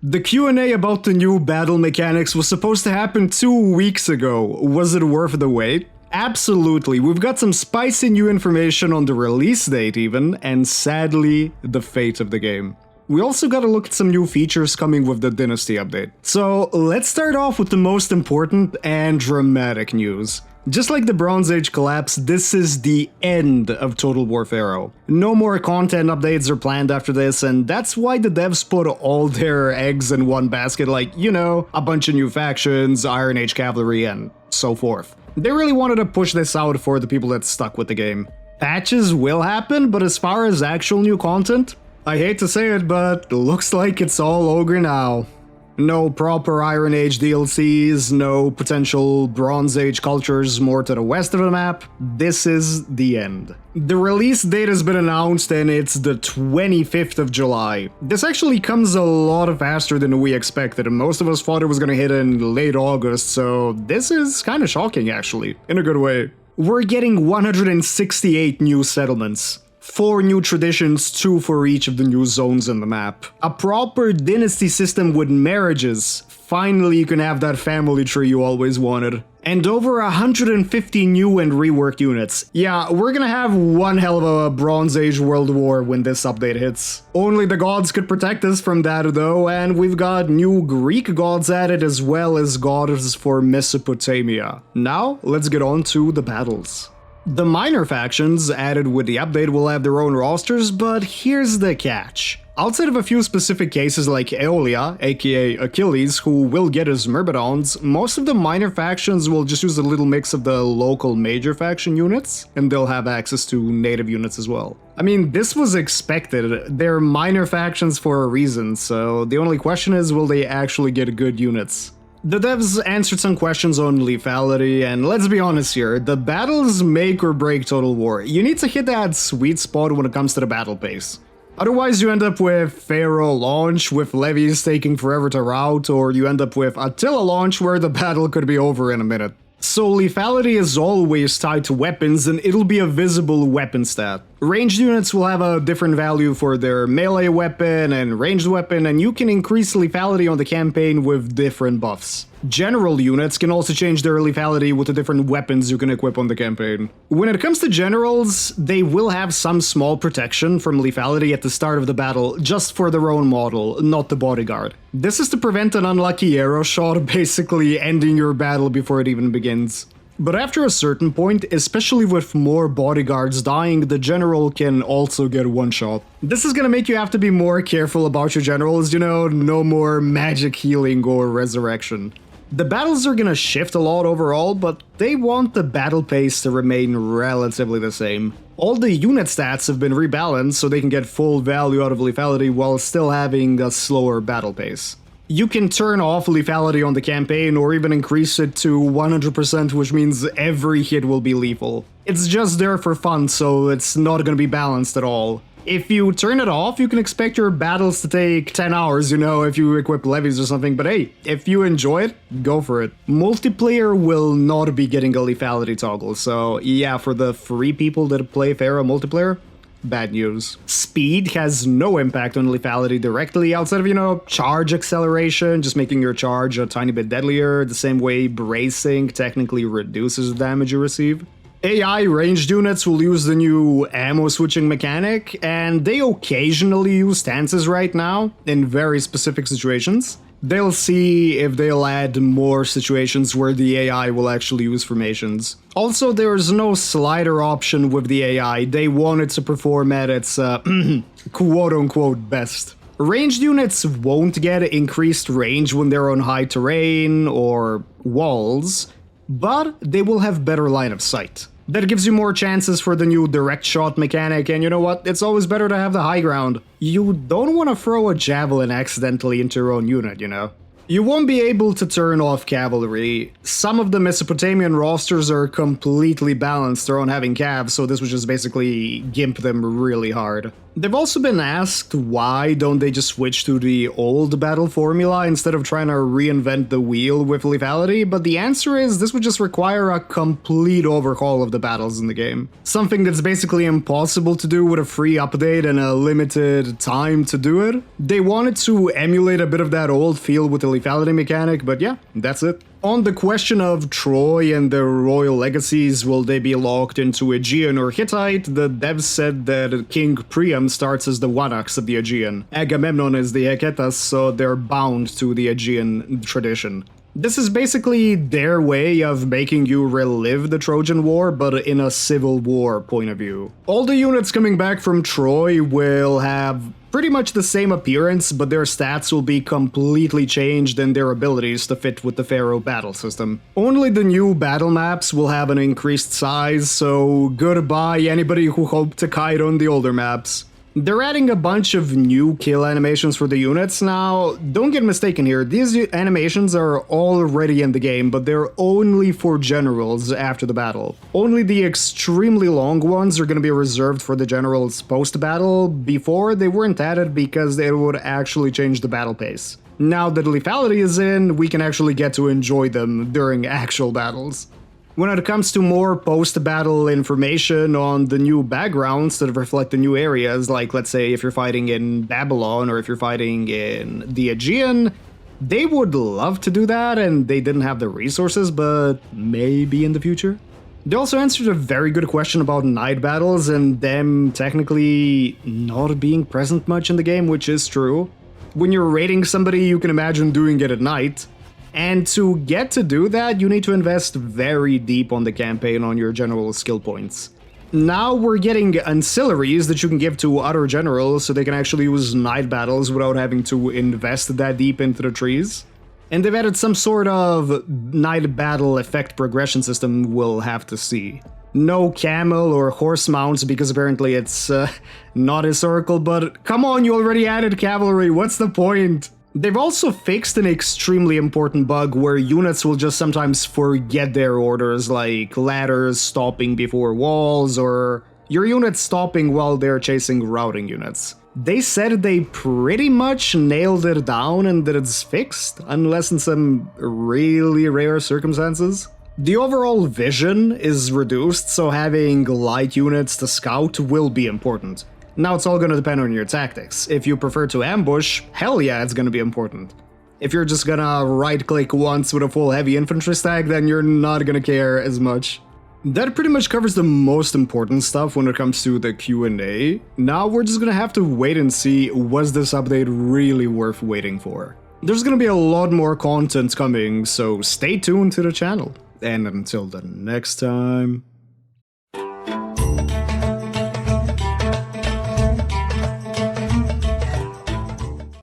The Q&A about the new battle mechanics was supposed to happen 2 weeks ago. Was it worth the wait? Absolutely. We've got some spicy new information on the release date even, and sadly, the fate of the game. We also gotta look at some new features coming with the Dynasty update. So let's start off with the most important and dramatic news. Just like the Bronze Age collapse, this is the end of Total War Pharaoh. No more content updates are planned after this, and that's why the devs put all their eggs in one basket, like, you know, a bunch of new factions, Iron Age cavalry, and so forth. They really wanted to push this out for the people that stuck with the game. Patches will happen, but as far as actual new content, I hate to say it, but looks like it's all ogre now. No proper Iron Age DLCs, no potential Bronze Age cultures more to the west of the map. This is the end. The release date has been announced and it's the 25th of July. This actually comes a lot faster than we expected, and most of us thought it was gonna hit in late August, so this is kinda shocking actually, in a good way. We're getting 168 new settlements. 4 new traditions, 2 for each of the new zones in the map. A proper dynasty system with marriages. Finally you can have that family tree you always wanted. And over 150 new and reworked units. Yeah, we're gonna have one hell of a Bronze Age World War when this update hits. Only the gods could protect us from that though, and we've got new Greek gods added as well as gods for Mesopotamia. Now, let's get on to the battles. The minor factions added with the update will have their own rosters, but here's the catch. Outside of a few specific cases like Aeolia, aka Achilles, who will get his Myrmidons, most of the minor factions will just use a little mix of the local major faction units, and they'll have access to native units as well. I mean, this was expected. They're minor factions for a reason, so the only question is, will they actually get good units? The devs answered some questions on lethality, and let's be honest here, the battles make or break Total War. You need to hit that sweet spot when it comes to the battle pace. Otherwise you end up with Pharaoh launch with levies taking forever to rout, or you end up with Attila launch where the battle could be over in a minute. So lethality is always tied to weapons, and it'll be a visible weapon stat. Ranged units will have a different value for their melee weapon and ranged weapon, and you can increase lethality on the campaign with different buffs. General units can also change their lethality with the different weapons you can equip on the campaign. When it comes to generals, they will have some small protection from lethality at the start of the battle, just for their own model, not the bodyguard. This is to prevent an unlucky arrow shot, basically ending your battle before it even begins. But after a certain point, especially with more bodyguards dying, the general can also get one shot. This is gonna make you have to be more careful about your generals, you know, no more magic healing or resurrection. The battles are gonna shift a lot overall, but they want the battle pace to remain relatively the same. All the unit stats have been rebalanced so they can get full value out of lethality while still having a slower battle pace. You can turn off lethality on the campaign or even increase it to 100%, which means every hit will be lethal. It's just there for fun, so it's not gonna be balanced at all. If you turn it off, you can expect your battles to take 10 hours, you know, if you equip levies or something, but hey, if you enjoy it, go for it. Multiplayer will not be getting a lethality toggle, so yeah, for the free people that play Pharaoh multiplayer, bad news. Speed has no impact on lethality directly outside of, you know, charge acceleration, just making your charge a tiny bit deadlier, the same way bracing technically reduces the damage you receive. AI ranged units will use the new ammo switching mechanic, and they occasionally use stances right now, in very specific situations. They'll see if they'll add more situations where the AI will actually use formations. Also, there's no slider option with the AI, they want it to perform at its quote-unquote best. Ranged units won't get increased range when they're on high terrain or walls, but they will have better line of sight. That gives you more chances for the new direct shot mechanic, and you know what, it's always better to have the high ground. You don't want to throw a javelin accidentally into your own unit, you know. You won't be able to turn off cavalry. Some of the Mesopotamian rosters are completely balanced around having cav, so this would just basically gimp them really hard. They've also been asked why don't they just switch to the old battle formula instead of trying to reinvent the wheel with lethality, but the answer is this would just require a complete overhaul of the battles in the game. Something that's basically impossible to do with a free update and a limited time to do it. They wanted to emulate a bit of that old feel with the lethality mechanic, but yeah, that's it. On the question of Troy and the royal legacies, will they be locked into Aegean or Hittite, the devs said that King Priam starts as the Wanax of the Aegean. Agamemnon is the Heketas, so they're bound to the Aegean tradition. This is basically their way of making you relive the Trojan War, but in a civil war point of view. All the units coming back from Troy will have pretty much the same appearance, but their stats will be completely changed and their abilities to fit with the Pharaoh battle system. Only the new battle maps will have an increased size, so goodbye anybody who hoped to kite on the older maps. They're adding a bunch of new kill animations for the units. Now, don't get mistaken here, these animations are already in the game, but they're only for generals after the battle. Only the extremely long ones are going to be reserved for the generals post-battle. Before, they weren't added because it would actually change the battle pace. Now that lethality is in, we can actually get to enjoy them during actual battles. When it comes to more post-battle information on the new backgrounds that reflect the new areas, like let's say if you're fighting in Babylon or if you're fighting in the Aegean, they would love to do that and they didn't have the resources, but maybe in the future. They also answered a very good question about night battles and them technically not being present much in the game, which is true. When you're raiding somebody, you can imagine doing it at night. And to get to do that, you need to invest very deep on the campaign on your general skill points. Now we're getting ancillaries that you can give to other generals so they can actually use night battles without having to invest that deep into the trees. And they've added some sort of night battle effect progression system we'll have to see. No camel or horse mounts because apparently it's not historical, but come on, you already added cavalry, what's the point? They've also fixed an extremely important bug where units will just sometimes forget their orders, like ladders stopping before walls or your unit stopping while they're chasing routing units. They said they pretty much nailed it down and that it's fixed, unless in some really rare circumstances. The overall vision is reduced, so having light units to scout will be important. Now it's all gonna depend on your tactics. If you prefer to ambush, hell yeah, it's gonna be important. If you're just gonna right-click once with a full heavy infantry stack, then you're not gonna care as much. That pretty much covers the most important stuff when it comes to the Q&A. Now we're just gonna have to wait and see, was this update really worth waiting for? There's gonna be a lot more content coming, so stay tuned to the channel. And until the next time...